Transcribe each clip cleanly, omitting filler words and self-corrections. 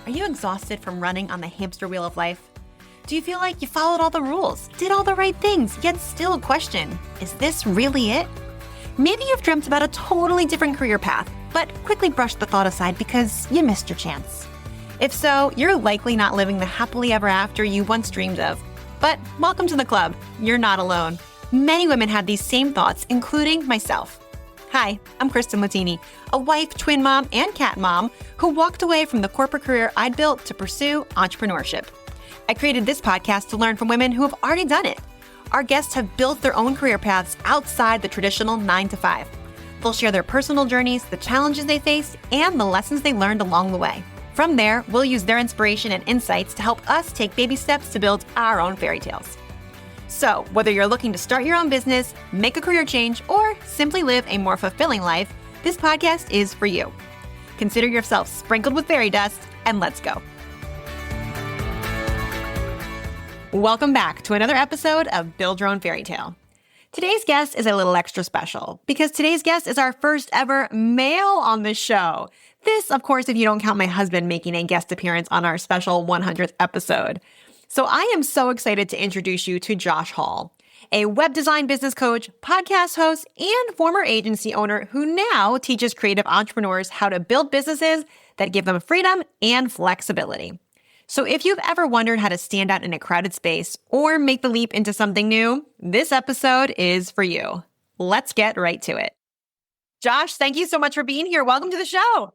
Are you exhausted from running on the hamster wheel of life? Do you feel like you followed all the rules, did all the right things, yet still question, is this really it? Maybe you've dreamt about a totally different career path, but quickly brushed the thought aside because you missed your chance. If so, you're likely not living the happily ever after you once dreamed of. But welcome to the club. You're not alone. Many women had these same thoughts, including myself. Hi, I'm Kristen Latini, a wife, twin mom, and cat mom who walked away from the corporate career I'd built to pursue entrepreneurship. I created this podcast to learn from women who have already done it. Our guests have built their own career paths outside the traditional 9-to-5. They'll share their personal journeys, the challenges they faced, and the lessons they learned along the way. From there, we'll use their inspiration and insights to help us take baby steps to build our own fairy tales. So, whether you're looking to start your own business, make a career change, or simply live a more fulfilling life, this podcast is for you. Consider yourself sprinkled with fairy dust, and let's go. Welcome back to another episode of Build Your Own Fairy Tale. Today's guest is a little extra special because today's guest is our first ever male on the show. This, of course, if you don't count my husband making a guest appearance on our special 100th episode. So I am so excited to introduce you to Josh Hall, a web design business coach, podcast host, and former agency owner who now teaches creative entrepreneurs how to build businesses that give them freedom and flexibility. So if you've ever wondered how to stand out in a crowded space or make the leap into something new, this episode is for you. Let's get right to it. Josh, thank you so much for being here. Welcome to the show.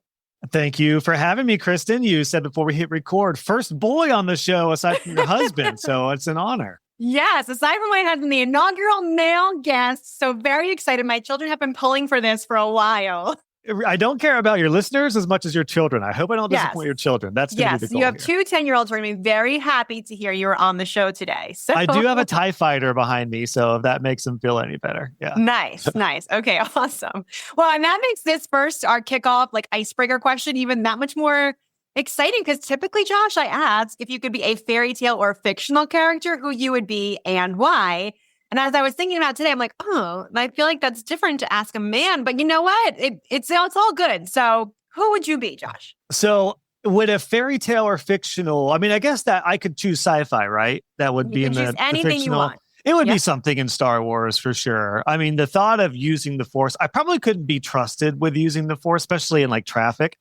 Thank you for having me, Kristen. You said before we hit record, first boy on the show aside from your husband. So it's an honor. Yes, aside from my husband, the inaugural male guest. So very excited. My children have been pulling for this for a while. I don't care about your listeners as much as your children. I hope I don't disappoint your children. That's going to be the goal. You have here. 2 10-year-olds who are going to be very happy to hear you were on the show today. So I do have a TIE fighter behind me, so if that makes them feel any better. Yeah. Nice. Okay, awesome. Well, and that makes this first, our kickoff, like icebreaker question, even that much more exciting because typically, Josh, I ask if you could be a fairy tale or a fictional character, who you would be and why. And as I was thinking about today, I'm like, oh, I feel like that's different to ask a man. But you know what? It's all good. So who would you be, Josh? So would a fairy tale or fictional, I mean, I guess that I could choose sci-fi, right? That would be in the anything fictional. You want. It would be something in Star Wars for sure. I mean, the thought of using the Force, I probably couldn't be trusted with using the Force, especially in like traffic.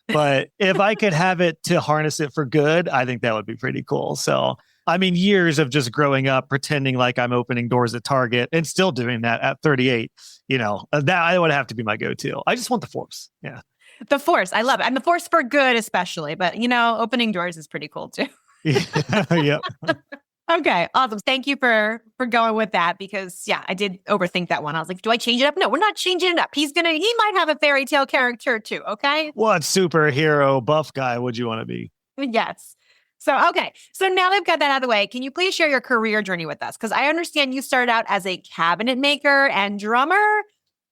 But if I could have it to harness it for good, I think that would be pretty cool. So I mean, years of just growing up, pretending like I'm opening doors at Target and still doing that at 38, that would have to be my go-to. I just want the Force. Yeah. The Force. I love it. And the Force for good, especially. But, opening doors is pretty cool, too. Yeah. Okay. Awesome. Thank you for going with that because, I did overthink that one. I was like, do I change it up? No, we're not changing it up. He might have a fairy tale character, too. Okay. What superhero buff guy would you want to be? Yes. So, okay. So now that I've got that out of the way, can you please share your career journey with us? Because I understand you started out as a cabinet maker and drummer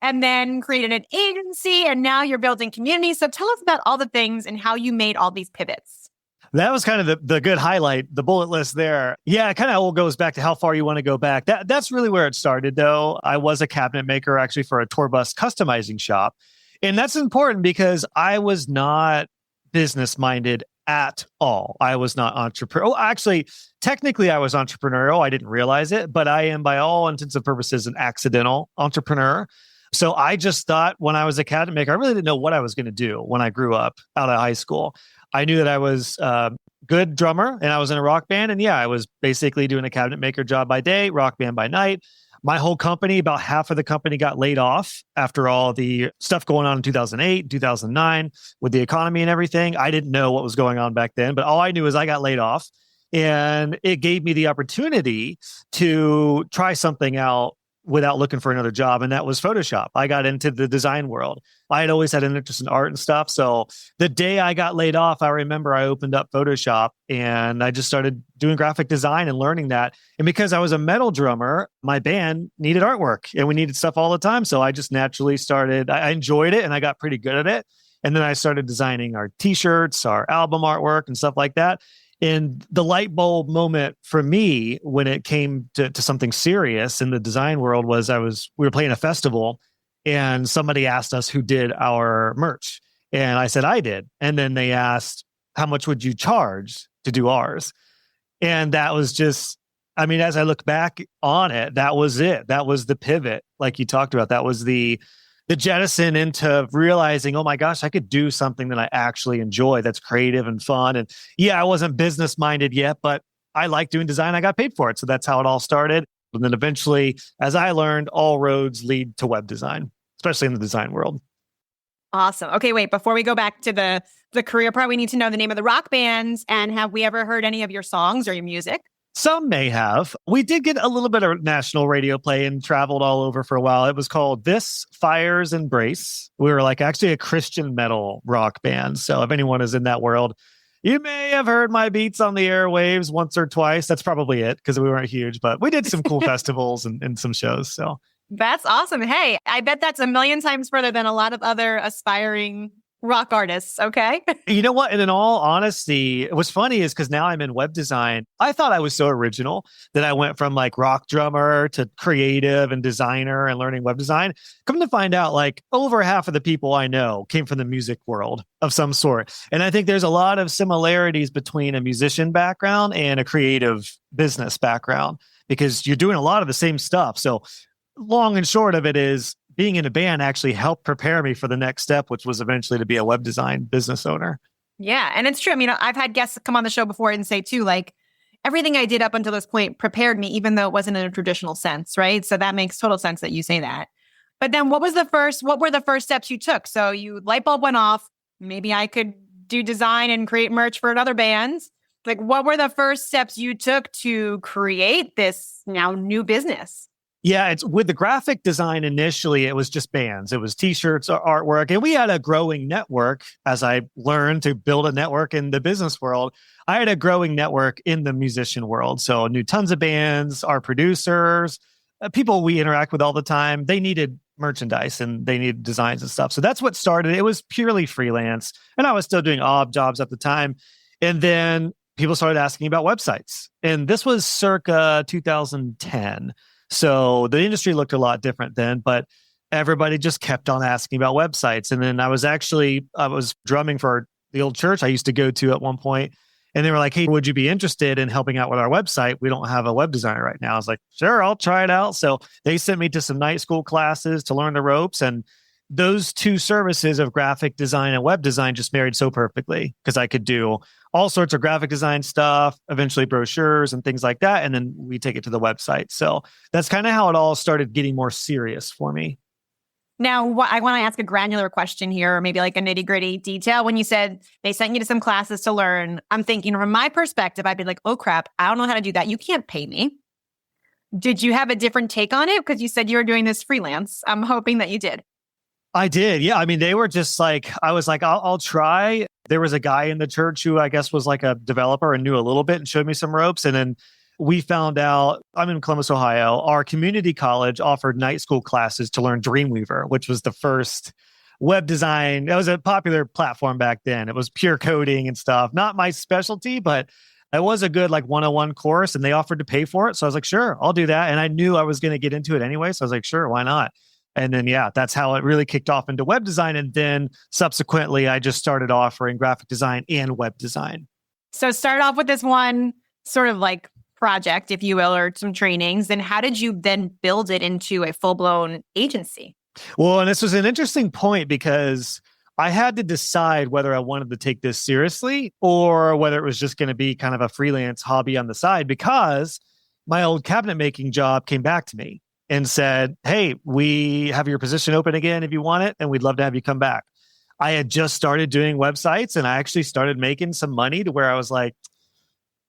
and then created an agency and now you're building community. So tell us about all the things and how you made all these pivots. That was kind of the good highlight, the bullet list there. Yeah, it kind of all goes back to how far you want to go back. That's really where it started, though. I was a cabinet maker actually for a tour bus customizing shop. And that's important because I was not business-minded at all. I was not entrepreneurial. Oh, actually, technically, I was entrepreneurial. I didn't realize it, but I am, by all intents and purposes, an accidental entrepreneur. So I just thought when I was a cabinet maker, I really didn't know what I was going to do when I grew up out of high school. I knew that I was a good drummer and I was in a rock band. And I was basically doing a cabinet maker job by day, rock band by night. My whole company, about half of the company got laid off after all the stuff going on in 2008, 2009 with the economy and everything. I didn't know what was going on back then, but all I knew is I got laid off and it gave me the opportunity to try something out without looking for another job. And that was Photoshop. I got into the design world. I had always had an interest in art and stuff. So the day I got laid off, I remember I opened up Photoshop and I just started doing graphic design and learning that. And because I was a metal drummer, my band needed artwork and we needed stuff all the time. So I just naturally started, I enjoyed it and I got pretty good at it. And then I started designing our t-shirts, our album artwork and stuff like that. And the light bulb moment for me when it came to something serious in the design world was we were playing a festival and somebody asked us who did our merch. And I said, I did. And then they asked, how much would you charge to do ours? And that was just, I mean, as I look back on it, that was it. That was the pivot, like you talked about. That was the jettison into realizing, oh my gosh, I could do something that I actually enjoy, that's creative and fun. And yeah, I wasn't business minded yet, but I like doing design. I got paid for it. So that's how it all started. And then eventually, as I learned, all roads lead to web design, especially in the design world. Awesome. Okay, wait, before we go back to the career part, we need to know the name of the rock bands. And have we ever heard any of your songs or your music? Some may have. We did get a little bit of national radio play and traveled all over for a while. It was called This Fire's Embrace. We were like actually a Christian metal rock band. So if anyone is in that world, you may have heard my beats on the airwaves once or twice. That's probably it because we weren't huge, but we did some cool festivals and some shows. So that's awesome. Hey, I bet that's a million times further than a lot of other aspiring rock artists. Okay. You know what? And in all honesty, what's funny is because now I'm in web design, I thought I was so original that I went from like rock drummer to creative and designer and learning web design. Come to find out, like over half of the people I know came from the music world of some sort. And I think there's a lot of similarities between a musician background and a creative business background because you're doing a lot of the same stuff. So long and short of it is, being in a band actually helped prepare me for the next step, which was eventually to be a web design business owner. Yeah. And it's true. I mean, I've had guests come on the show before and say too, like everything I did up until this point prepared me, even though it wasn't in a traditional sense. Right. So that makes total sense that you say that. But then what were the first steps you took? So light bulb went off. Maybe I could do design and create merch for other bands. Like what were the first steps you took to create this now new business? Yeah, it's with the graphic design initially, it was just bands. It was t-shirts or artwork. And we had a growing network as I learned to build a network in the business world. I had a growing network in the musician world. So I knew tons of bands, our producers, people we interact with all the time. They needed merchandise and they needed designs and stuff. So that's what started. It was purely freelance. And I was still doing odd jobs at the time. And then people started asking about websites. And this was circa 2010. So the industry looked a lot different then, but everybody just kept on asking about websites. And then I was drumming for the old church I used to go to at one point, and they were like, hey, would you be interested in helping out with our website? We don't have a web designer right now. I was like, sure, I'll try it out. So they sent me to some night school classes to learn the ropes. And those two services of graphic design and web design just married so perfectly because I could do all sorts of graphic design stuff, eventually brochures and things like that. And then we take it to the website. So that's kind of how it all started getting more serious for me. Now, I want to ask a granular question here, or maybe like a nitty gritty detail. When you said they sent you to some classes to learn, I'm thinking from my perspective, I'd be like, oh crap, I don't know how to do that. You can't pay me. Did you have a different take on it? Because you said you were doing this freelance. I'm hoping that you did. I did. Yeah. I mean, they were just like, I was like, I'll try. There was a guy in the church who I guess was like a developer and knew a little bit and showed me some ropes. And then we found out, I'm in Columbus, Ohio, our community college offered night school classes to learn Dreamweaver, which was the first web design. That was a popular platform back then. It was pure coding and stuff. Not my specialty, but it was a good like 101 course and they offered to pay for it. So I was like, sure, I'll do that. And I knew I was going to get into it anyway. So I was like, sure, why not? And then, yeah, that's how it really kicked off into web design. And then subsequently, I just started offering graphic design and web design. So start off with this one sort of like project, if you will, or some trainings. Then how did you then build it into a full-blown agency? Well, and this was an interesting point because I had to decide whether I wanted to take this seriously or whether it was just going to be kind of a freelance hobby on the side because my old cabinet making job came back to me and said, hey, we have your position open again if you want it, and we'd love to have you come back. I had just started doing websites, and I actually started making some money to where I was like,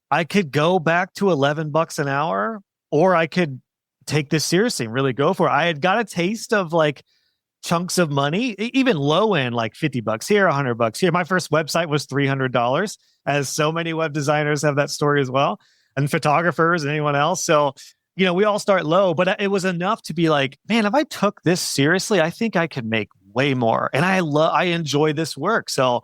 I could go back to $11 an hour, or I could take this seriously and really go for it. I had got a taste of like chunks of money, even low end, like $50 here, $100 here. My first website was $300, as so many web designers have that story as well, and photographers and anyone else. So, you know, we all start low, but it was enough to be like, man, if I took this seriously, I think I could make way more. And I enjoy this work. So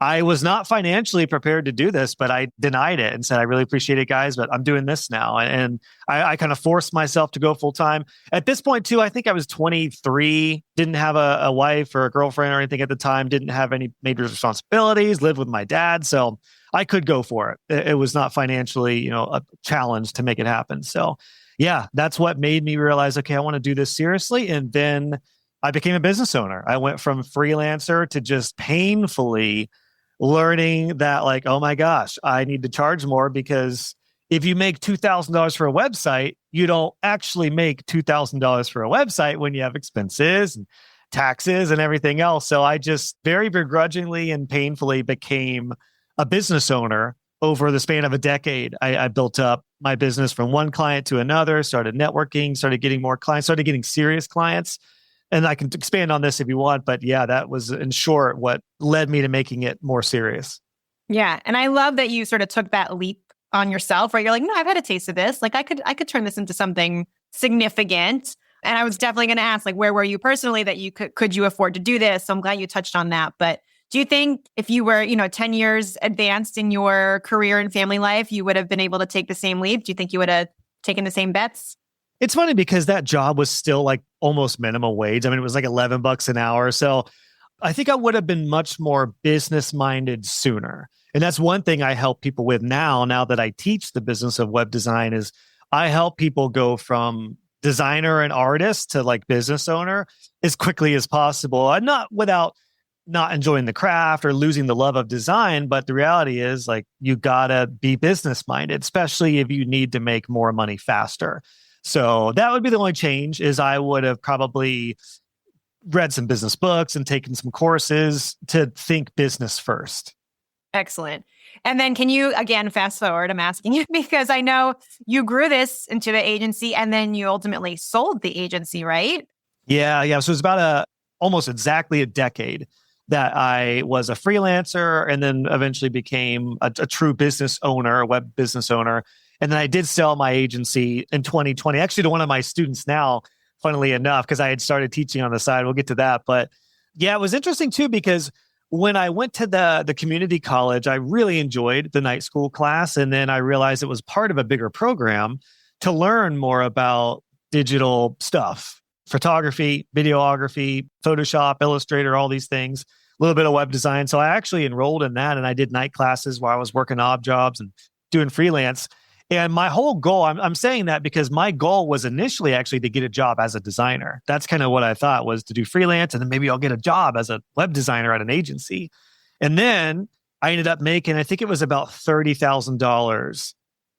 I was not financially prepared to do this, but I denied it and said, I really appreciate it, guys, but I'm doing this now. And I kind of forced myself to go full time. At this point, too, I think I was 23, didn't have a wife or a girlfriend or anything at the time, didn't have any major responsibilities, lived with my dad. So I could go for it. It was not financially, a challenge to make it happen. So yeah, that's what made me realize, okay, I want to do this seriously. And then I became a business owner. I went from freelancer to just painfully learning that, like, oh my gosh, I need to charge more, because if you make $2,000 for a website, you don't actually make $2,000 for a website when you have expenses and taxes and everything else. So I just very begrudgingly and painfully became a business owner over the span of a decade. I built up my business from one client to another, started networking, started getting more clients, started getting serious clients. And I can expand on this if you want, but yeah, that was in short what led me to making it more serious. Yeah. And I love that you sort of took that leap on yourself, where you're like, no, I've had a taste of this. Like I could turn this into something significant. And I was definitely going to ask, like, where were you personally that you could you afford to do this? So I'm glad you touched on that. But do you think if you were, 10 years advanced in your career and family life, you would have been able to take the same leap? Do you think you would have taken the same bets? It's funny because that job was still like almost minimum wage. I mean, it was like $11 an hour. So I think I would have been much more business minded sooner. And that's one thing I help people with now that I teach the business of web design, is I help people go from designer and artist to like business owner as quickly as possible. And not without not enjoying the craft or losing the love of design. But the reality is, like, you gotta be business minded, especially if you need to make more money faster. So that would be the only change, is I would have probably read some business books and taken some courses to think business first. Excellent. And then can you, again, fast forward, I'm asking you, because I know you grew this into the agency and then you ultimately sold the agency, right? Yeah. So it was about almost exactly a decade that I was a freelancer, and then eventually became a true business owner, a web business owner. And then I did sell my agency in 2020, actually to one of my students now, funnily enough, because I had started teaching on the side. We'll get to that. But yeah, it was interesting too, because when I went to the community college, I really enjoyed the night school class. And then I realized it was part of a bigger program to learn more about digital stuff, photography, videography, Photoshop, Illustrator, all these things, a little bit of web design. So I actually enrolled in that, and I did night classes while I was working odd jobs and doing freelance. And my whole goal, I'm saying that because my goal was initially actually to get a job as a designer. That's kind of what I thought, was to do freelance, and then maybe I'll get a job as a web designer at an agency. And then I ended up making, I think it was about $30,000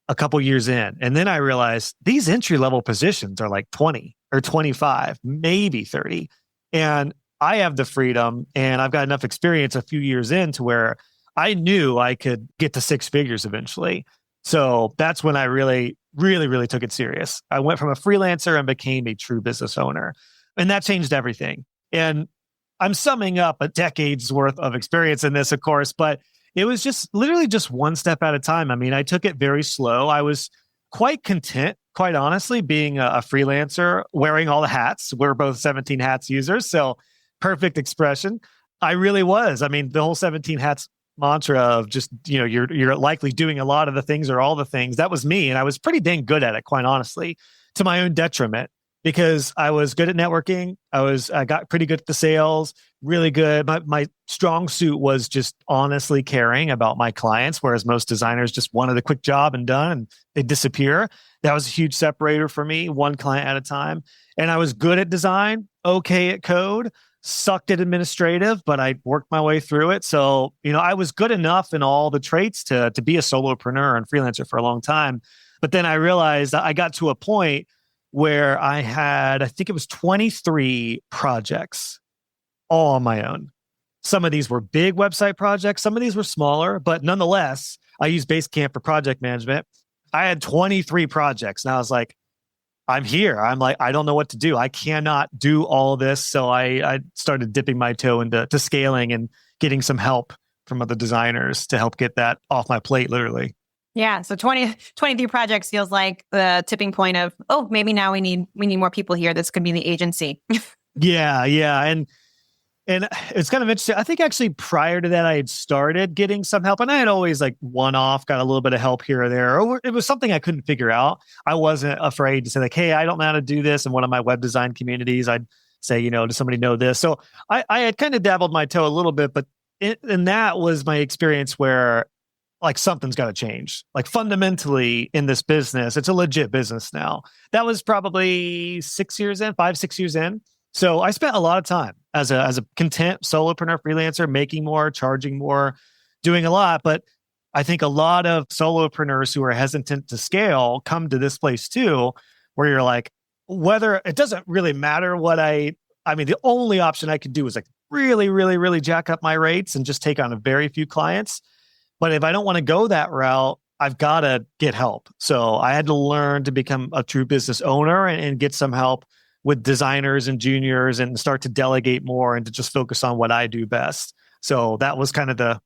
a couple years in. And then I realized these entry-level positions are like 20 or 25, maybe 30. And I have the freedom, and I've got enough experience a few years in to where I knew I could get to six figures eventually. So that's when I really, really, really took it serious. I went from a freelancer and became a true business owner. And that changed everything. And I'm summing up a decade's worth of experience in this, of course, but it was just literally just one step at a time. I mean, I took it very slow. I was quite content, quite honestly, being a freelancer, wearing all the hats. We're both 17 hats users, so perfect expression. I really was. I mean, the whole 17 hats mantra of just, you're likely doing a lot of the things or all the things. That was me. And I was pretty dang good at it, quite honestly, to my own detriment, because I was good at networking. I got pretty good at the sales, really good. My strong suit was just honestly caring about my clients, whereas most designers just wanted a quick job and done, and they disappear. That was a huge separator for me, one client at a time. And I was good at design, okay at code, sucked at administrative, but I worked my way through it. So, I was good enough in all the traits to be a solopreneur and freelancer for a long time. But then I realized I got to a point where I had, I think it was 23 projects all on my own. Some of these were big website projects. Some of these were smaller, but nonetheless, I used Basecamp for project management. I had 23 projects, and I was like, I'm here. I'm like, I don't know what to do. I cannot do all this. So I started dipping my toe into scaling and getting some help from other designers to help get that off my plate, literally. Yeah. So 23 projects feels like the tipping point of, maybe now we need more people here. This could be the agency. Yeah. And And it's kind of interesting. I think actually prior to that, I had started getting some help, and I had always like one off, got a little bit of help here or there, or it was something I couldn't figure out. I wasn't afraid to say like, hey, I don't know how to do this. In one of my web design communities, I'd say, does somebody know this? So I had kind of dabbled my toe a little bit, but and that was my experience where like something's got to change. Like fundamentally in this business, it's a legit business now. That was probably 5, 6 years in. So I spent a lot of time as a content solopreneur freelancer, making more, charging more, doing a lot. But I think a lot of solopreneurs who are hesitant to scale come to this place too, where you're like, whether it doesn't really matter I mean, the only option I could do is like really, really, really jack up my rates and just take on a very few clients. But if I don't want to go that route, I've got to get help. So I had to learn to become a true business owner and get some help with designers and juniors and start to delegate more and to just focus on what I do best. So that was kind of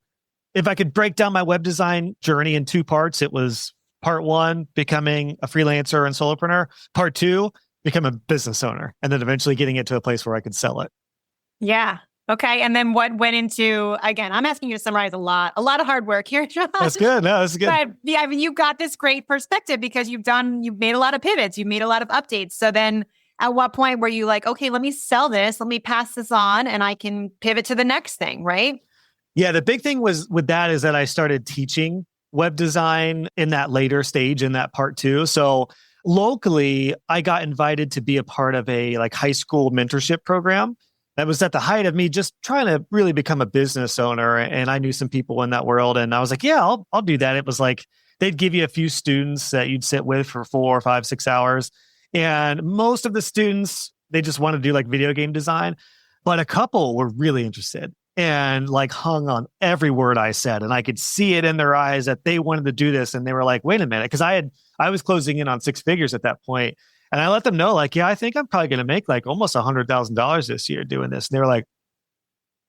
if I could break down my web design journey in two parts, it was part one, becoming a freelancer and solopreneur. Part two, become a business owner, and then eventually getting it to a place where I could sell it. Yeah. Okay. And then what went into, again, I'm asking you to summarize a lot of hard work here, Josh. That's good. No, that's good. But yeah, I mean, you've got this great perspective because you've made a lot of pivots. You've made a lot of updates. So then at what point were you like, okay, let me sell this, let me pass this on and I can pivot to the next thing, right? Yeah. The big thing with that is that I started teaching web design in that later stage in that part two. So locally, I got invited to be a part of a like high school mentorship program. That was at the height of me just trying to really become a business owner. And I knew some people in that world. And I was like, yeah, I'll do that. It was like, they'd give you a few students that you'd sit with for 4 or 5, 6 hours. And most of the students, they just want to do like video game design. But a couple were really interested and like hung on every word I said. And I could see it in their eyes that they wanted to do this. And they were like, wait a minute. Because I was closing in on 6 figures at that point. And I let them know, like, yeah, I think I'm probably going to make like almost $100,000 this year doing this. And they were like,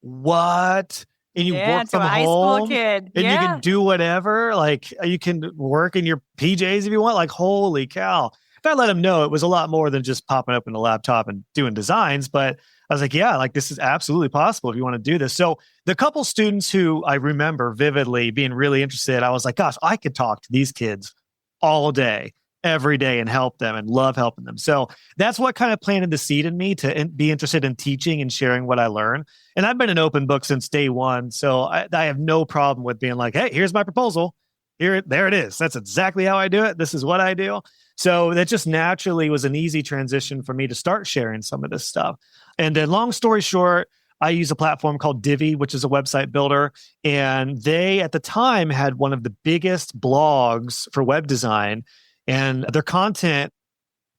what? And you work from high home school kid. and you can do whatever. Like you can work in your PJs if you want. Like, holy cow. If I let them know, it was a lot more than just popping up in a laptop and doing designs. But I was like, yeah, like this is absolutely possible if you want to do this. So the couple students who I remember vividly being really interested, I was like, gosh, I could talk to these kids all day, every day and help them and love helping them. So that's what kind of planted the seed in me to be interested in teaching and sharing what I learn. And I've been an open book since day one. So I have no problem with being like, hey, here's my proposal. There it is. That's exactly how I do it. This is what I do. So that just naturally was an easy transition for me to start sharing some of this stuff. And then long story short, I use a platform called Divi, which is a website builder. And they, at the time, had one of the biggest blogs for web design. And their content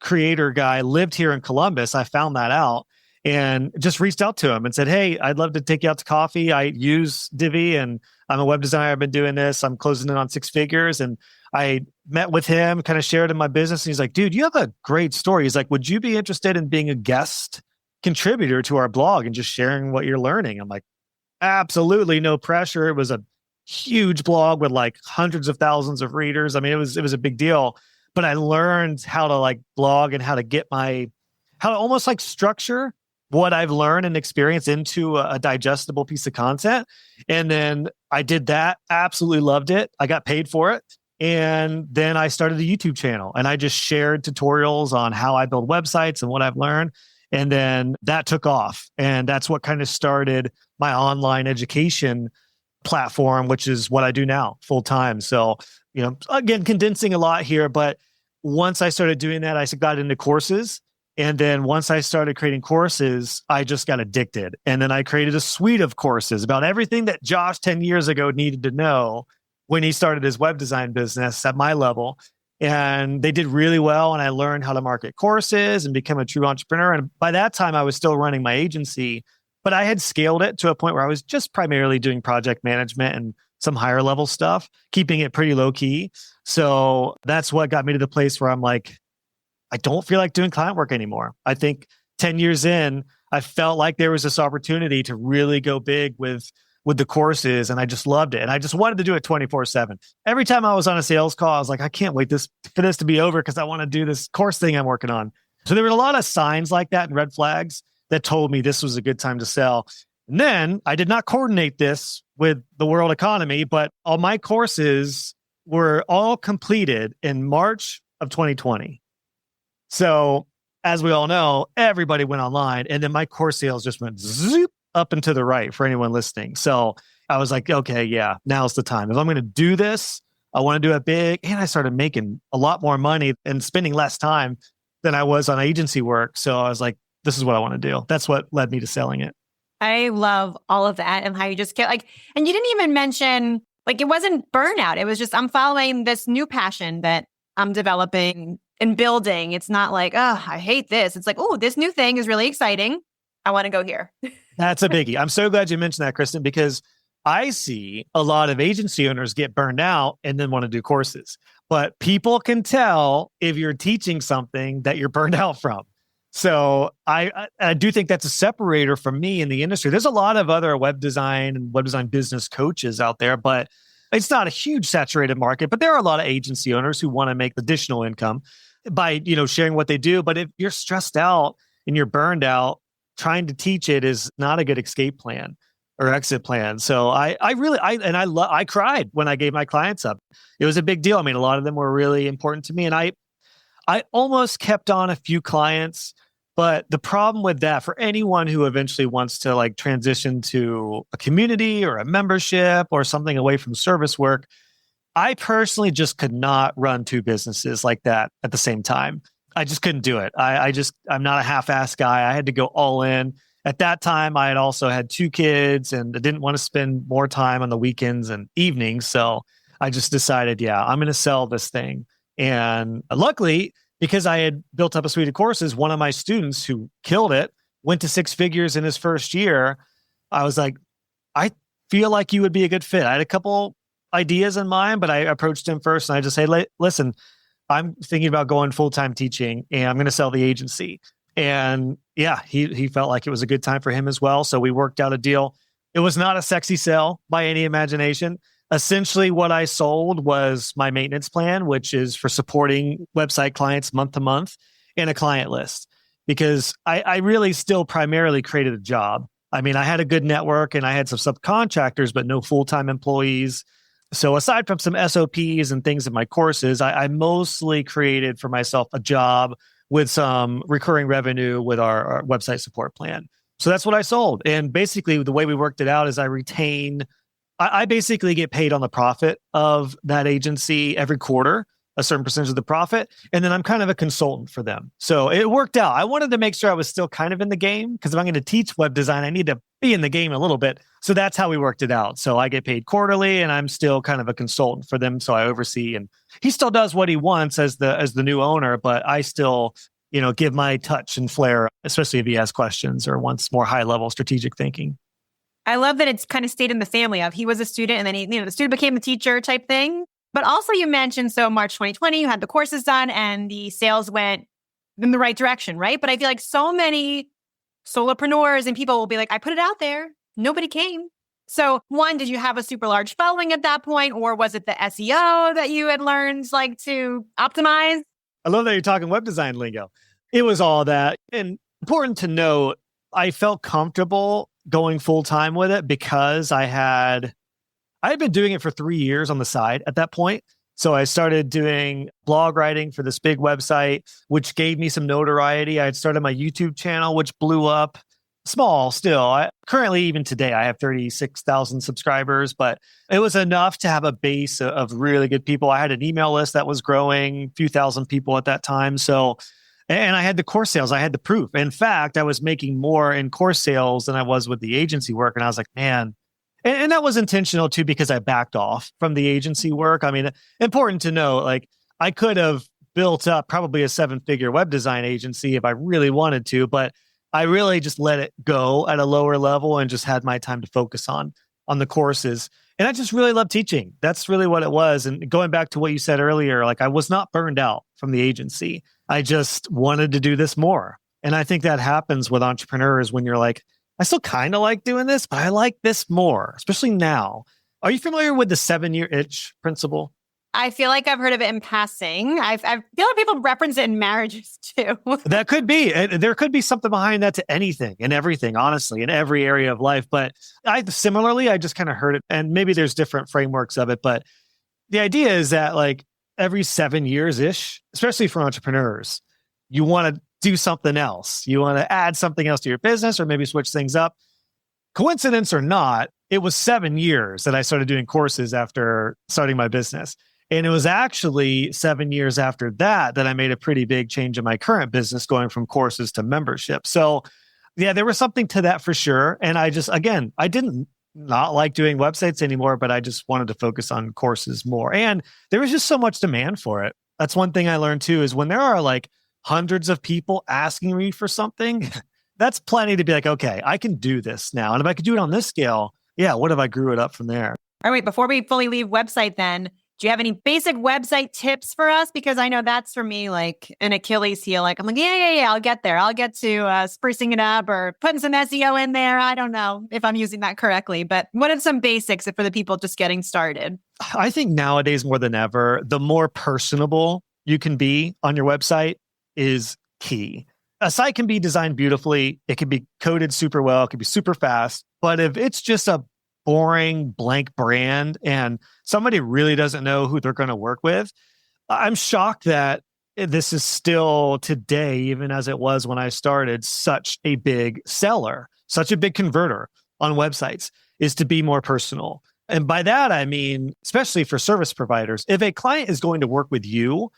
creator guy lived here in Columbus. I found that out and just reached out to him and said, hey, I'd love to take you out to coffee. I use Divi and I'm a web designer. I've been doing this. I'm closing in on 6 figures. And I met with him, kind of shared in my business. And he's like, dude, you have a great story. He's like, would you be interested in being a guest contributor to our blog and just sharing what you're learning? I'm like, absolutely, no pressure. It was a huge blog with like hundreds of thousands of readers. I mean, it was a big deal. But I learned how to like blog and how to almost like structure what I've learned and experienced into a digestible piece of content. And then I did that, absolutely loved it. I got paid for it. And then I started a YouTube channel and I just shared tutorials on how I build websites and what I've learned. And then that took off. And that's what kind of started my online education platform, which is what I do now full time. So, again, condensing a lot here, but once I started doing that, I got into courses. And then once I started creating courses, I just got addicted. And then I created a suite of courses about everything that Josh 10 years ago needed to know when he started his web design business at my level. And they did really well. And I learned how to market courses and become a true entrepreneur. And by that time, I was still running my agency, but I had scaled it to a point where I was just primarily doing project management and some higher level stuff, keeping it pretty low key. So that's what got me to the place where I'm like, I don't feel like doing client work anymore. I think 10 years in, I felt like there was this opportunity to really go big with the courses, and I just loved it. And I just wanted to do it 24/7. Every time I was on a sales call, I was like, I can't wait for this to be over because I want to do this course thing I'm working on. So there were a lot of signs like that and red flags that told me this was a good time to sell. And then I did not coordinate this with the world economy, but all my courses were all completed in March of 2020. So as we all know, everybody went online, and then my course sales just went zoop up and to the right for anyone listening. So I was like, okay, yeah, now's the time. If I'm going to do this, I want to do it big. And I started making a lot more money and spending less time than I was on agency work. So I was like, this is what I want to do. That's what led me to selling it. I love all of that and how you just get like, and you didn't even mention, like, it wasn't burnout. It was just, I'm following this new passion that I'm developing and building. It's not like, oh, I hate this. It's like, oh, this new thing is really exciting. I want to go here. That's a biggie. I'm so glad you mentioned that, Kristen, because I see a lot of agency owners get burned out and then want to do courses. But people can tell if you're teaching something that you're burned out from. So I do think that's a separator from me in the industry. There's a lot of other web design and web design business coaches out there, but it's not a huge saturated market. But there are a lot of agency owners who want to make additional income by, sharing what they do. But if you're stressed out and you're burned out, trying to teach it is not a good escape plan or exit plan. So I cried when I gave my clients up. It was a big deal. I mean, a lot of them were really important to me, and I almost kept on a few clients. But the problem with that, for anyone who eventually wants to like transition to a community or a membership or something away from service work, I personally just could not run two businesses like that at the same time. I just couldn't do it. I'm not a half-ass guy. I had to go all in. At that time, I had also had two kids and I didn't want to spend more time on the weekends and evenings. So I just decided, yeah, I'm going to sell this thing. And luckily, because I had built up a suite of courses, one of my students who killed it went to six figures in his first year. I was like, I feel like you would be a good fit. I had a couple ideas in mind, but I approached him first and I just said, listen, I'm thinking about going full-time teaching and I'm going to sell the agency. And yeah, he felt like it was a good time for him as well. So we worked out a deal. It was not a sexy sell by any imagination. Essentially, what I sold was my maintenance plan, which is for supporting website clients month to month, and a client list, because I really still primarily created a job. I mean, I had a good network and I had some subcontractors, but no full-time employees. So aside from some SOPs and things in my courses, I mostly created for myself a job with some recurring revenue with our website support plan. So that's what I sold. And basically, the way we worked it out is I basically get paid on the profit of that agency every quarter, a certain percentage of the profit. And then I'm kind of a consultant for them. So it worked out. I wanted to make sure I was still kind of in the game, because if I'm going to teach web design, I need to be in the game a little bit. So that's how we worked it out. So I get paid quarterly and I'm still kind of a consultant for them. So I oversee, and he still does what he wants as the new owner, but I still, give my touch and flair, especially if he has questions or wants more high level strategic thinking. I love that it's kind of stayed in the family of he was a student and then the student became the teacher type thing. But also you mentioned, so March 2020, you had the courses done and the sales went in the right direction, right? But I feel like so many solopreneurs and people will be like, I put it out there. Nobody came. So one, did you have a super large following at that point? Or was it the SEO that you had learned to optimize? I love that you're talking web design lingo. It was all that. And important to note, I felt comfortable going full time with it because I had been doing it for 3 years on the side at that point. So I started doing blog writing for this big website, which gave me some notoriety. I had started my YouTube channel, which blew up. Small still. Currently, even today, I have 36,000 subscribers, but it was enough to have a base of really good people. I had an email list that was growing, a few thousand people at that time. So, and I had the course sales. I had the proof. In fact, I was making more in course sales than I was with the agency work. And I was like, man, and that was intentional too, because I backed off from the agency work. I mean, important to know, like I could have built up probably a 7-figure web design agency if I really wanted to, but I really just let it go at a lower level and just had my time to focus on the courses. And I just really love teaching. That's really what it was. And going back to what you said earlier, like I was not burned out from the agency. I just wanted to do this more. And I think that happens with entrepreneurs when you're like, I still kind of like doing this, but I like this more, especially now. Are you familiar with the 7-year itch principle? I feel like I've heard of it in passing. I feel like people reference it in marriages too. That could be. There could be something behind that to anything and everything, honestly, in every area of life. But I just kind of heard it, and maybe there's different frameworks of it. But the idea is that like every 7 years ish, especially for entrepreneurs, you want to do something else. You want to add something else to your business or maybe switch things up. Coincidence or not, it was 7 years that I started doing courses after starting my business. And it was actually 7 years after that I made a pretty big change in my current business, going from courses to membership. So yeah, there was something to that for sure. And I didn't not like doing websites anymore, but I just wanted to focus on courses more. And there was just so much demand for it. That's one thing I learned too, is when there are like hundreds of people asking me for something, that's plenty to be like, okay, I can do this now. And if I could do it on this scale, yeah, what if I grew it up from there? All right, before we fully leave website then, do you have any basic website tips for us? Because I know that's for me like an Achilles heel. Like I'm like, yeah, I'll get there. I'll get to sprucing it up or putting some SEO in there. I don't know if I'm using that correctly, but what are some basics for the people just getting started? I think nowadays more than ever, the more personable you can be on your website is key. A site can be designed beautifully. It can be coded super well. It can be super fast. But if it's just a boring blank brand and somebody really doesn't know who they're going to work with, I'm shocked that this is still today, even as it was when I started, such a big seller, such a big converter on websites, is to be more personal. And by that, I mean, especially for service providers, if a client is going to work with you,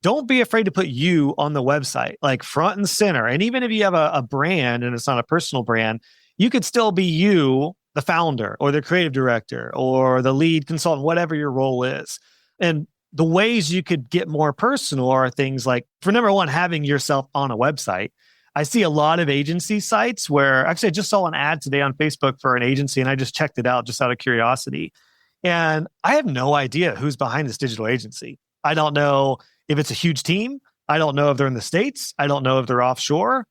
don't be afraid to put you on the website, like front and center. And even if you have a brand and it's not a personal brand, you could still be you, the founder or the creative director or the lead consultant, whatever your role is. And the ways you could get more personal are things like, for number one, having yourself on a website. I see a lot of agency sites where, actually I just saw an ad today on Facebook for an agency and I just checked it out just out of curiosity. And I have no idea who's behind this digital agency. I don't know if it's a huge team. I don't know if they're in the States. I don't know if they're offshore.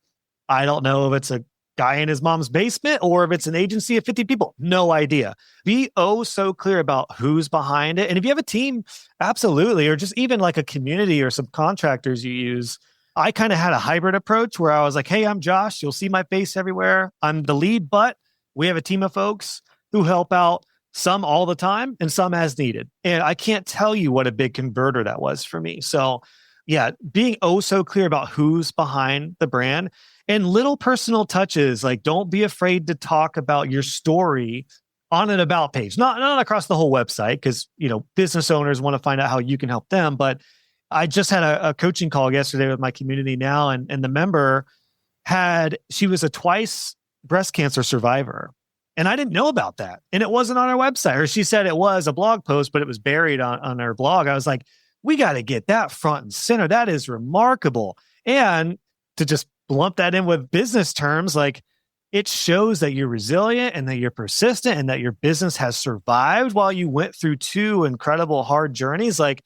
I don't know if it's a guy in his mom's basement or if it's an agency of 50 people. No idea. Be so clear about who's behind it. And if you have a team, absolutely. Or just even like a community or subcontractors you use. I kind of had a hybrid approach where I was like, hey, I'm Josh. You'll see my face everywhere. I'm the lead, but we have a team of folks who help out, some all the time and some as needed. And I can't tell you what a big converter that was for me. So yeah, being so clear about who's behind the brand and little personal touches, like don't be afraid to talk about your story on an about page, not across the whole website, because, business owners want to find out how you can help them. But I just had a coaching call yesterday with my community now, and the member she was a twice breast cancer survivor. And I didn't know about that. And it wasn't on our website. Or she said it was a blog post, but it was buried on her blog. I was like, we got to get that front and center. That is remarkable. And to just lump that in with business terms, like it shows that you're resilient and that you're persistent and that your business has survived while you went through two incredible hard journeys. Like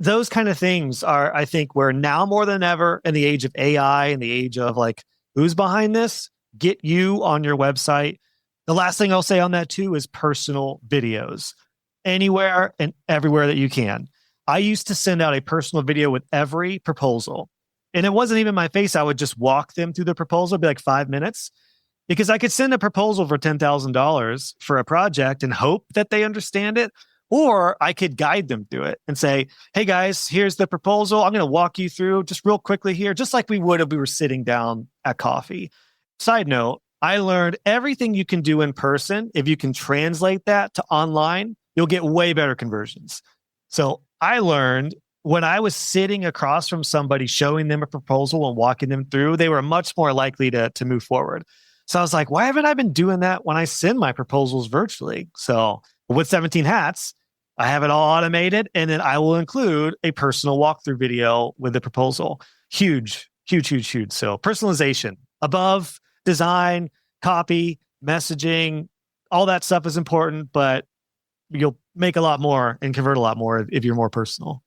those kind of things are, I think, where now more than ever in the age of AI and the age of like, who's behind this? Get you on your website. The last thing I'll say on that too is personal videos anywhere and everywhere that you can. I used to send out a personal video with every proposal, and it wasn't even my face. I would just walk them through the proposal, it'd be like 5 minutes, because I could send a proposal for $10,000 for a project and hope that they understand it. Or I could guide them through it and say, hey guys, here's the proposal. I'm going to walk you through just real quickly here, just like we would if we were sitting down at coffee. Side note, I learned everything you can do in person. If you can translate that to online, you'll get way better conversions. So I learned when I was sitting across from somebody, showing them a proposal and walking them through, they were much more likely to move forward. So I was like, why haven't I been doing that when I send my proposals virtually? So with 17 Hats, I have it all automated, and then I will include a personal walkthrough video with the proposal. Huge. So personalization above design, copy, messaging, all that stuff is important, but you'll make a lot more and convert a lot more if you're more personal.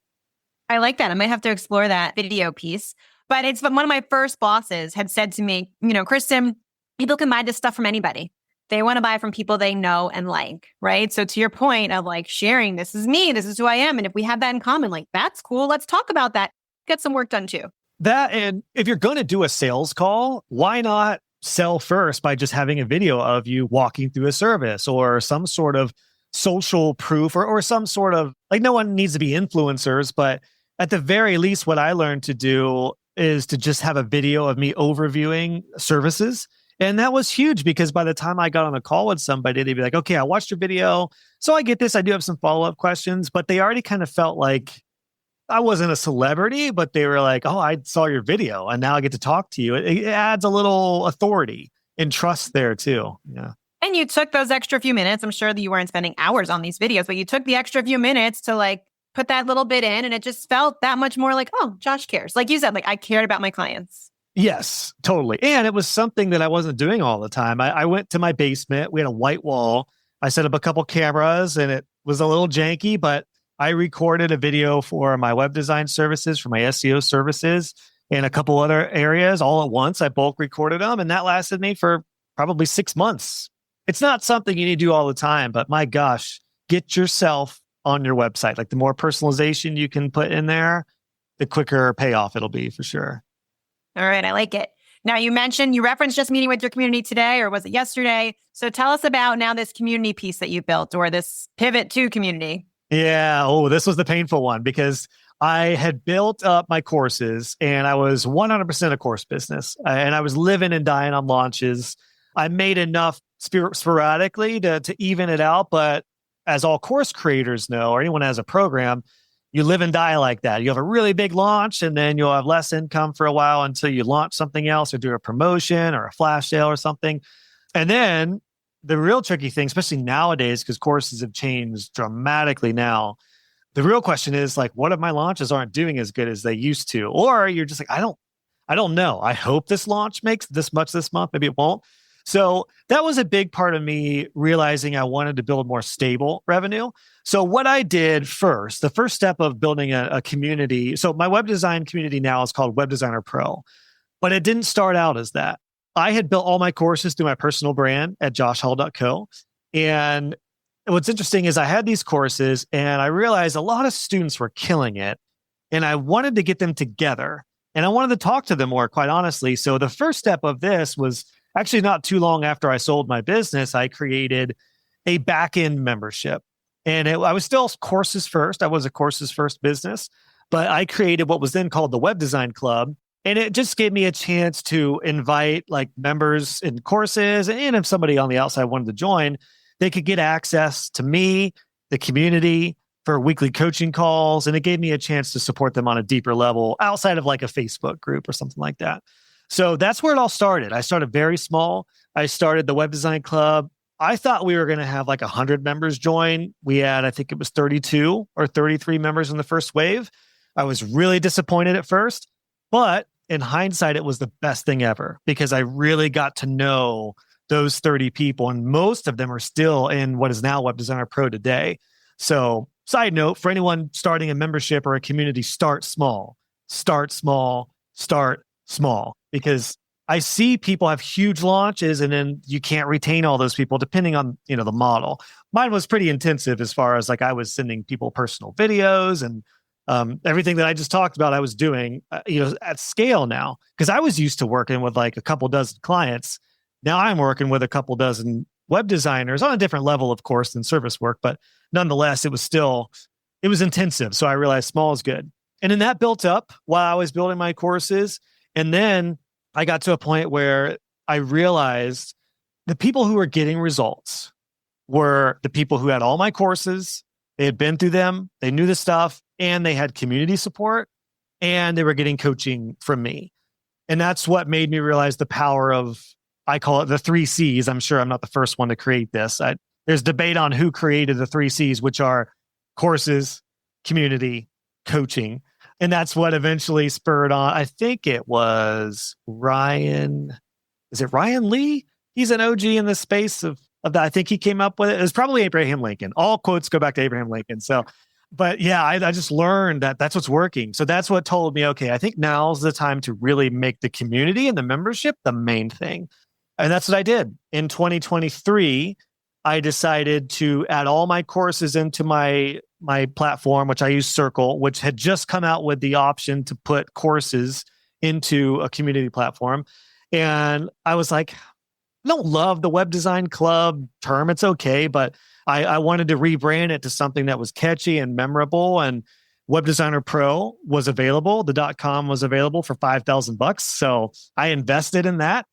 I like that. I might have to explore that video piece. But one of my first bosses had said to me, Kristen, people can buy this stuff from anybody. They want to buy from people they know and like, right? So to your point of like sharing, this is me, this is who I am. And if we have that in common, like that's cool. Let's talk about that. Get some work done too. That, and if you're going to do a sales call, why not sell first by just having a video of you walking through a service or some sort of social proof or some sort of, like, no one needs to be influencers, but at the very least, what I learned to do is to just have a video of me overviewing services. And that was huge because by the time I got on a call with somebody, they'd be like, okay, I watched your video. So I get this. I do have some follow-up questions, but they already kind of felt like I wasn't a celebrity, but they were like, oh, I saw your video and now I get to talk to you. It adds a little authority and trust there too. Yeah. And you took those extra few minutes. I'm sure that you weren't spending hours on these videos, but you took the extra few minutes to like put that little bit in, and it just felt that much more like, oh, Josh cares. Like you said, like I cared about my clients. Yes, totally. And it was something that I wasn't doing all the time. I went to my basement. We had a white wall. I set up a couple cameras and it was a little janky, but I recorded a video for my web design services, for my SEO services, and a couple other areas all at once. I bulk recorded them, and that lasted me for probably 6 months. It's not something you need to do all the time, but my gosh, get yourself on your website. Like the more personalization you can put in there, the quicker payoff it'll be for sure. All right. I like it. Now you referenced just meeting with your community today, or was it yesterday? So tell us about now this community piece that you built, or this pivot to community. Yeah. Oh, this was the painful one because I had built up my courses and I was 100% a course business and I was living and dying on launches. I made enough sporadically to even it out. But as all course creators know, or anyone has a program, you live and die like that. You have a really big launch and then you'll have less income for a while until you launch something else or do a promotion or a flash sale or something. And then the real tricky thing, especially nowadays, because courses have changed dramatically now, the real question is like, what if my launches aren't doing as good as they used to? Or you're just like, I don't know. I hope this launch makes this much this month. Maybe it won't. So that was a big part of me realizing I wanted to build more stable revenue. So what I did first, the first step of building a community. So my web design community now is called Web Designer Pro, but it didn't start out as that. I had built all my courses through my personal brand at joshhall.co. And what's interesting is I had these courses and I realized a lot of students were killing it. And I wanted to get them together and I wanted to talk to them more, quite honestly. So the first step of this was actually not too long after I sold my business, I created a back-end membership. And I was still courses first. I was a courses first business, but I created what was then called the Web Design Club. And it just gave me a chance to invite like members in courses. And if somebody on the outside wanted to join, they could get access to me, the community, for weekly coaching calls. And it gave me a chance to support them on a deeper level outside of like a Facebook group or something like that. So that's where it all started. I started very small. I started the Web Design Club. I thought we were going to have like 100 members join. We had, I think it was 32 or 33 members in the first wave. I was really disappointed at first, but in hindsight, it was the best thing ever because I really got to know those 30 people, and most of them are still in what is now Web Designer Pro today. So side note, for anyone starting a membership or a community, start small, because I see people have huge launches and then you can't retain all those people depending on, the model. Mine was pretty intensive as far as like I was sending people personal videos and everything that I just talked about, I was doing, at scale now, because I was used to working with like a couple dozen clients. Now I'm working with a couple dozen web designers on a different level, of course, than service work, but nonetheless, it was intensive. So I realized small is good. And then that built up while I was building my courses. And then I got to a point where I realized the people who were getting results were the people who had all my courses. They had been through them. They knew the stuff and they had community support and they were getting coaching from me. And that's what made me realize the power of, I call it the 3 C's. I'm sure I'm not the first one to create this. There's debate on who created the 3 C's, which are courses, community, coaching. And that's what eventually spurred on. I think it was Ryan. Is it Ryan Lee? He's an OG in the space of that. I think he came up with it. It was probably Abraham Lincoln. All quotes go back to Abraham Lincoln. So, but yeah, I just learned that that's what's working. So that's what told me, okay, I think now's the time to really make the community and the membership the main thing. And that's what I did. In 2023, I decided to add all my courses into my platform, which I use Circle, which had just come out with the option to put courses into a community platform. And I was like, I don't love the web design club term. It's okay, but I wanted to rebrand it to something that was catchy and memorable. And Web Designer Pro was available. The .com was available for $5,000. So I invested in that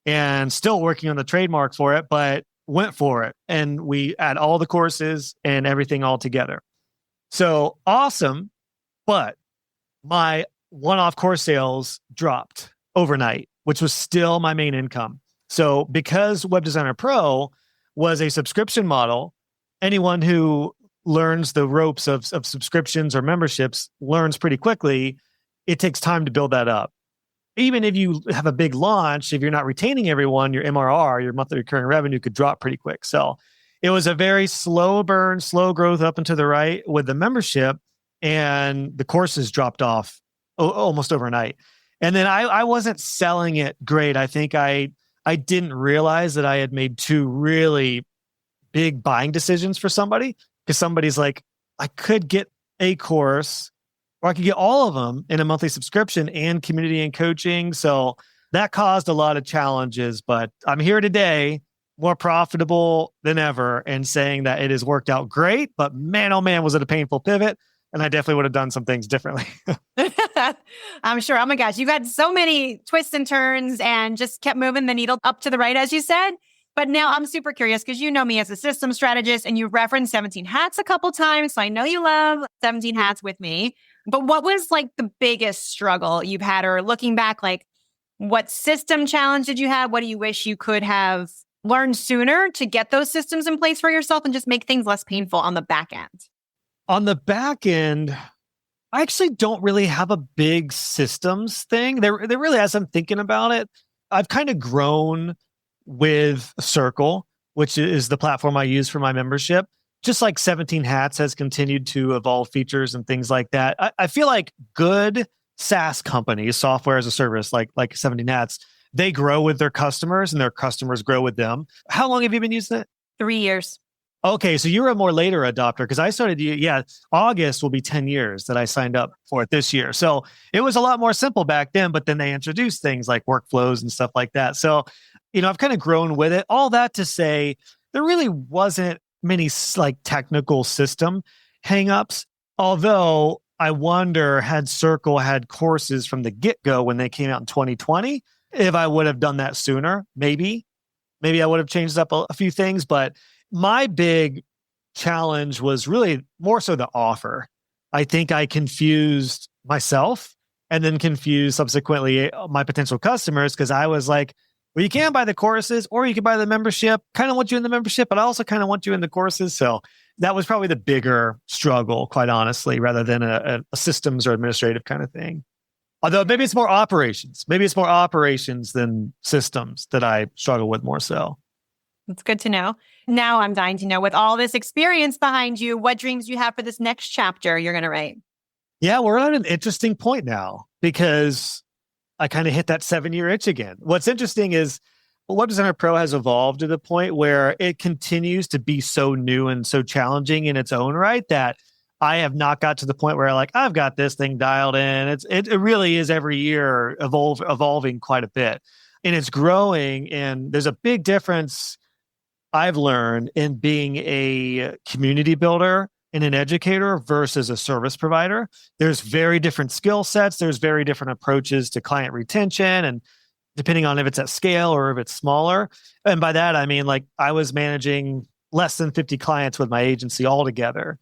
and still working on the trademark for it, but went for it. And we add all the courses and everything all together. So awesome. But my one-off course sales dropped overnight, which was still my main income. So because Web Designer Pro was a subscription model, anyone who learns the ropes of subscriptions or memberships learns pretty quickly. It takes time to build that up. Even if you have a big launch, if you're not retaining everyone, your MRR, your monthly recurring revenue, could drop pretty quick. So it was a very slow burn, slow growth up and to the right with the membership, and the courses dropped off almost overnight. And then I wasn't selling it great. I think I didn't realize that I had made two really big buying decisions for somebody, because somebody's like, I could get a course or I could get all of them in a monthly subscription and community and coaching. So that caused a lot of challenges, but I'm here today, more profitable than ever, and saying that it has worked out great. But man, oh man, was it a painful pivot. And I definitely would have done some things differently. I'm sure. Oh my gosh, you've had so many twists and turns and just kept moving the needle up to the right, as you said. But now I'm super curious because you know me as a systems strategist, and you referenced 17 hats a couple times. So I know you love 17 hats with me. But what was like the biggest struggle you've had, or looking back, like what system challenge did you have? What do you wish you could have learned sooner to get those systems in place for yourself and just make things less painful on the back end? On the back end, I actually don't really have a big systems thing. There really, as I'm thinking about it, I've kind of grown with Circle, which is the platform I use for my membership. Just like 17 Hats has continued to evolve features and things like that. I feel like good SaaS companies, software as a service, like 17 Hats, they grow with their customers and their customers grow with them. How long have you been using it? 3 years. Okay, so you're a more later adopter, because I started, August will be 10 years that I signed up for it this year. So it was a lot more simple back then, but then they introduced things like workflows and stuff like that. So, I've kind of grown with it. All that to say, there really wasn't many like technical system hangups. Although I wonder, had Circle had courses from the get-go when they came out in 2020, if I would have done that sooner, maybe I would have changed up a few things. But my big challenge was really more so the offer. I think I confused myself and then confused subsequently my potential customers, because I was like, well, you can buy the courses or you can buy the membership. Kind of want you in the membership, but I also kind of want you in the courses. So that was probably the bigger struggle, quite honestly, rather than a systems or administrative kind of thing. Although maybe it's more operations. Maybe it's more operations than systems that I struggle with more so. That's good to know. Now I'm dying to know, with all this experience behind you, what dreams you have for this next chapter you're going to write. Yeah, we're at an interesting point now, because I kind of hit that 7-year itch again. What's interesting is Web Designer Pro has evolved to the point where it continues to be so new and so challenging in its own right that I have not got to the point where I've got this thing dialed in. It really is every year evolving quite a bit, and it's growing. And there's a big difference I've learned in being a community builder and an educator versus a service provider. There's very different skill sets. There's very different approaches to client retention, and depending on if it's at scale or if it's smaller. And by that, I mean, I was managing less than 50 clients with my agency altogether.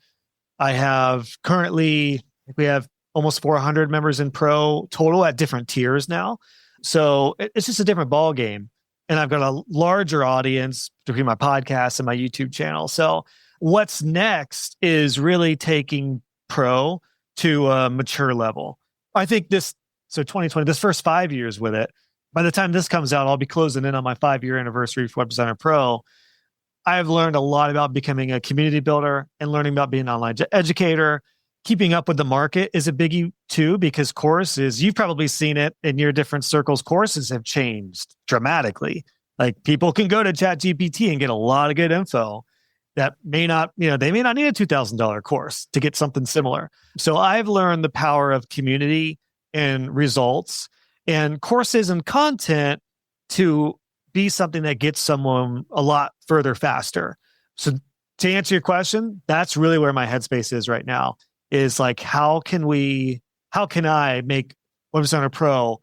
I have currently, we have almost 400 members in Pro total at different tiers now. So it's just a different ball game. And I've got a larger audience between my podcast and my YouTube channel. So what's next is really taking Pro to a mature level. I think 2020, this first 5 years with it, by the time this comes out, I'll be closing in on my 5-year anniversary for Web Designer Pro. I've learned a lot about becoming a community builder and learning about being an online educator. Keeping up with the market is a biggie too, because courses, you've probably seen it in your different circles, courses have changed dramatically. Like people can go to ChatGPT and get a lot of good info that may not, they may not need a $2,000 course to get something similar. So I've learned the power of community and results and courses and content to be something that gets someone a lot further faster. So to answer your question, that's really where my headspace is right now, is like, how can I make Web Designer Pro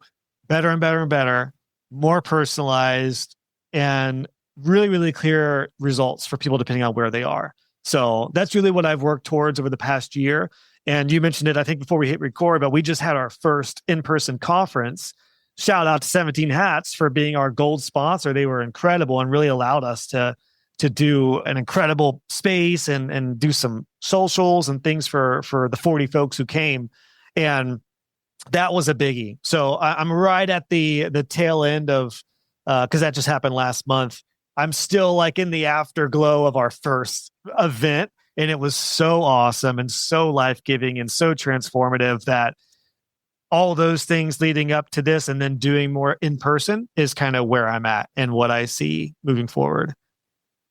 better and better and better, more personalized, and really, really clear results for people depending on where they are. So that's really what I've worked towards over the past year. And you mentioned it, I think, before we hit record, but we just had our first in-person conference. Shout out to 17 Hats for being our gold sponsor. They were incredible and really allowed us to do an incredible space and do some socials and things for the 40 folks who came. And that was a biggie. So I'm right at the tail end of, because that just happened last month. I'm still like in the afterglow of our first event, and it was so awesome and so life-giving and so transformative that all those things leading up to this and then doing more in person is kind of where I'm at and what I see moving forward.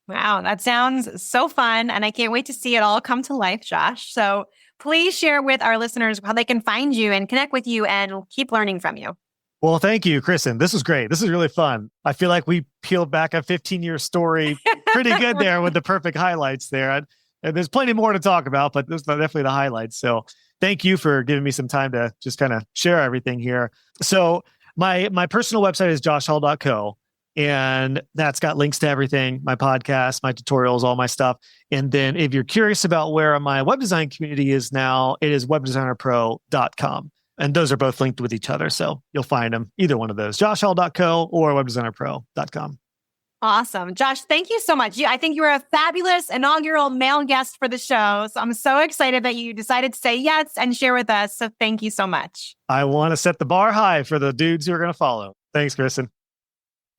Wow, that sounds so fun. And I can't wait to see it all come to life, Josh. So please share with our listeners how they can find you and connect with you and keep learning from you. Well, thank you, Kristen. This was great. This is really fun. I feel like we peeled back a 15-year story pretty good there with the perfect highlights there. And there's plenty more to talk about, but those are definitely the highlights. So thank you for giving me some time to just kind of share everything here. So my personal website is joshhall.co, and that's got links to everything, my podcast, my tutorials, all my stuff. And then if you're curious about where my web design community is now, it is webdesignerpro.com. And those are both linked with each other. So you'll find them, either one of those, joshhall.co or webdesignerpro.com. Awesome. Josh, thank you so much. I think you were a fabulous inaugural male guest for the show. So I'm so excited that you decided to say yes and share with us. So thank you so much. I want to set the bar high for the dudes who are going to follow. Thanks, Kristen.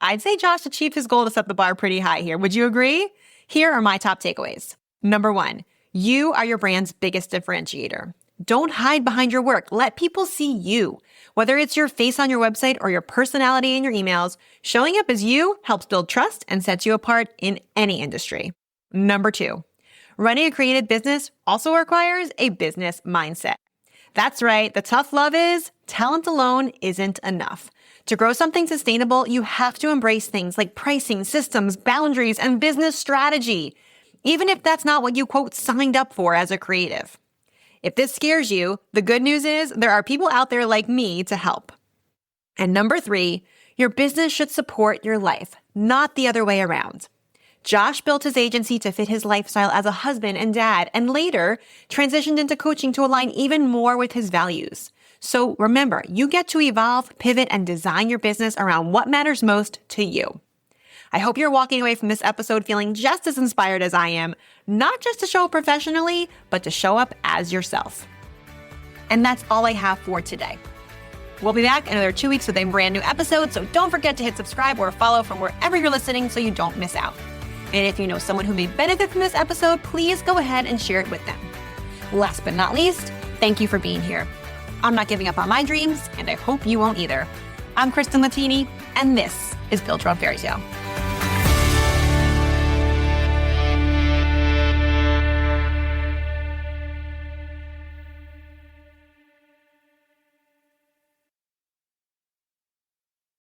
I'd say Josh achieved his goal to set the bar pretty high here. Would you agree? Here are my top takeaways. Number 1, you are your brand's biggest differentiator. Don't hide behind your work. Let people see you. Whether it's your face on your website or your personality in your emails, showing up as you helps build trust and sets you apart in any industry. Number 2, running a creative business also requires a business mindset. That's right. The tough love is talent alone isn't enough. To grow something sustainable, you have to embrace things like pricing, systems, boundaries, and business strategy, even if that's not what you, quote, signed up for as a creative. If this scares you, the good news is there are people out there like me to help. And number 3, your business should support your life, not the other way around. Josh built his agency to fit his lifestyle as a husband and dad, and later transitioned into coaching to align even more with his values. So remember, you get to evolve, pivot, and design your business around what matters most to you. I hope you're walking away from this episode feeling just as inspired as I am, not just to show up professionally, but to show up as yourself. And that's all I have for today. We'll be back in another 2 weeks with a brand new episode, so don't forget to hit subscribe or follow from wherever you're listening so you don't miss out. And if you know someone who may benefit from this episode, please go ahead and share it with them. Last but not least, thank you for being here. I'm not giving up on my dreams, and I hope you won't either. I'm Kristen Latini, and this is Build Your Own Fairy Tale.